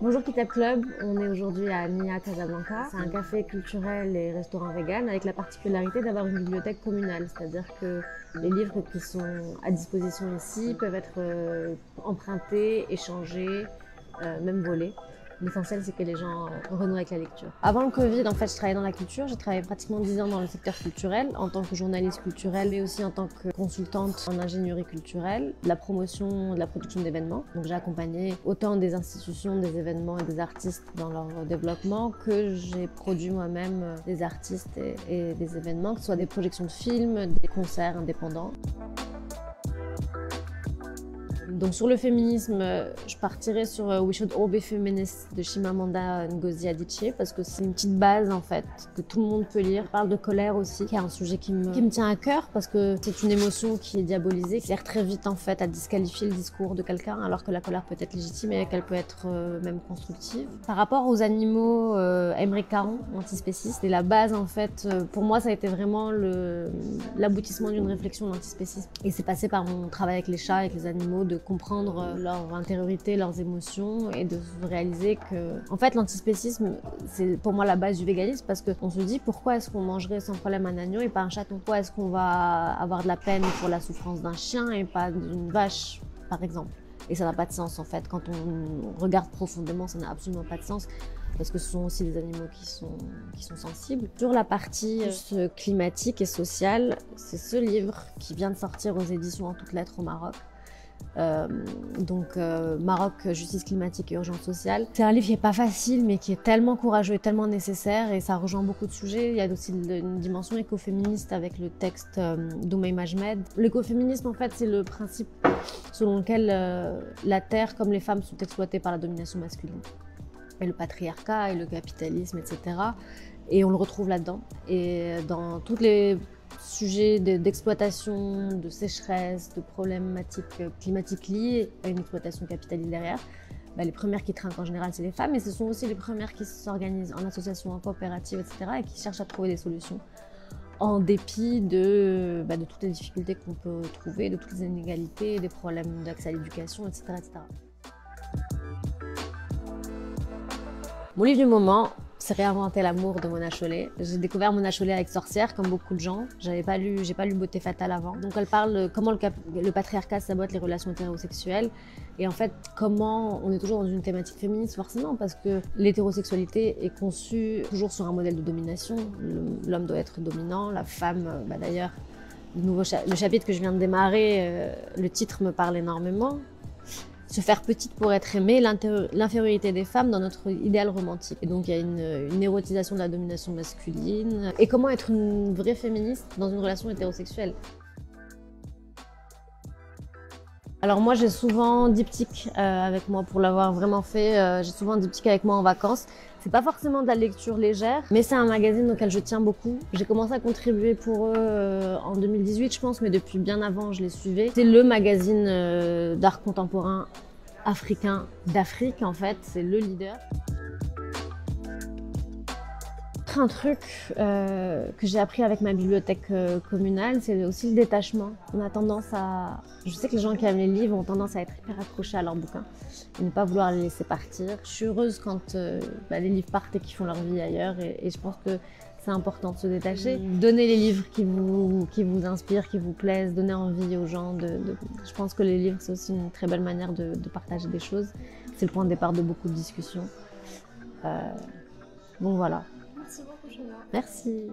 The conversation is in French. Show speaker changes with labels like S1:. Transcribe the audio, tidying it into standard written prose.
S1: Bonjour Kitab Club, on est aujourd'hui à Nia Casablanca. C'est un café culturel et restaurant vegan avec la particularité d'avoir une bibliothèque communale, c'est-à-dire que les livres qui sont à disposition ici peuvent être empruntés, échangés, même volés. L'essentiel, c'est que les gens renouent avec la lecture. Avant le Covid, en fait, je travaillais dans la culture. J'ai travaillé pratiquement 10 ans dans le secteur culturel, en tant que journaliste culturelle, mais aussi en tant que consultante en ingénierie culturelle, de la promotion, de la production d'événements. Donc j'ai accompagné autant des institutions, des événements et des artistes dans leur développement que j'ai produit moi-même des artistes et des événements, que ce soit des projections de films, des concerts indépendants. Donc sur le féminisme, je partirais sur We Should All Be Feminists de Chimamanda Ngozi Adichie parce que c'est une petite base en fait que tout le monde peut lire. On parle de colère aussi, qui est un sujet qui me tient à cœur parce que c'est une émotion qui est diabolisée, qui sert très vite en fait à disqualifier le discours de quelqu'un alors que la colère peut être légitime et qu'elle peut être même constructive. Par rapport aux animaux, Aymeric Caron, antispéciste, c'est la base en fait. Pour moi, ça a été vraiment l'aboutissement d'une réflexion d'antispécisme. Et c'est passé par mon travail avec les chats, avec les animaux, de comprendre leur intériorité, leurs émotions et de réaliser que, en fait, l'antispécisme, c'est pour moi la base du véganisme parce qu'on se dit pourquoi est-ce qu'on mangerait sans problème un agneau et pas un chaton? Pourquoi est-ce qu'on va avoir de la peine pour la souffrance d'un chien et pas d'une vache, par exemple? Et ça n'a pas de sens en fait. Quand on regarde profondément, ça n'a absolument pas de sens parce que ce sont aussi des animaux qui sont sensibles. Sur la partie climatique et sociale, c'est ce livre qui vient de sortir aux éditions En toutes lettres au Maroc. Maroc, justice climatique et urgence sociale. C'est un livre qui n'est pas facile mais qui est tellement courageux et tellement nécessaire et ça rejoint beaucoup de sujets. Il y a aussi une dimension écoféministe avec le texte d'Oumey Majmed. L'écoféminisme en fait c'est le principe selon lequel la terre comme les femmes sont exploitées par la domination masculine. Et le patriarcat et le capitalisme, etc. Et on le retrouve là-dedans. Et dans toutes les sujets d'exploitation, de sécheresse, de problématiques climatiques liées à une exploitation capitaliste derrière, les premières qui trinquent en général, c'est les femmes, et ce sont aussi les premières qui s'organisent en association, en coopérative, etc. et qui cherchent à trouver des solutions en dépit de toutes les difficultés qu'on peut trouver, de toutes les inégalités, des problèmes d'accès à l'éducation, etc., etc. Mon livre du moment, c'est Réinventer l'amour de Mona Chollet. J'ai découvert Mona Chollet avec Sorcière, comme beaucoup de gens. J'ai pas lu Beauté fatale avant. Donc elle parle de comment le patriarcat sabote les relations hétérosexuelles. Et en fait, comment on est toujours dans une thématique féministe, forcément, parce que l'hétérosexualité est conçue toujours sur un modèle de domination. L'homme doit être dominant, la femme, d'ailleurs, le chapitre que je viens de démarrer, le titre me parle énormément. Se faire petite pour être aimée, l'infériorité des femmes dans notre idéal romantique. Et donc il y a une érotisation de la domination masculine. Et comment être une vraie féministe dans une relation hétérosexuelle. Alors moi j'ai souvent diptyque avec moi pour l'avoir vraiment fait. J'ai souvent diptyque avec moi en vacances. C'est pas forcément de la lecture légère, mais c'est un magazine auquel je tiens beaucoup. J'ai commencé à contribuer pour eux en 2018, je pense, mais depuis bien avant, je les suivais. C'est le magazine d'art contemporain africain d'Afrique, en fait. C'est le leader. Un truc que j'ai appris avec ma bibliothèque communale, c'est aussi le détachement. On a tendance à... Je sais que les gens qui aiment les livres ont tendance à être hyper accrochés à leurs bouquins et ne pas vouloir les laisser partir. Je suis heureuse quand les livres partent et qu'ils font leur vie ailleurs et je pense que c'est important de se détacher. Donnez les livres qui vous inspirent, qui vous plaisent, donnez envie aux gens. Je pense que les livres, c'est aussi une très belle manière de partager des choses. C'est le point de départ de beaucoup de discussions. Bon, voilà.
S2: Merci beaucoup, Shana.
S1: Merci.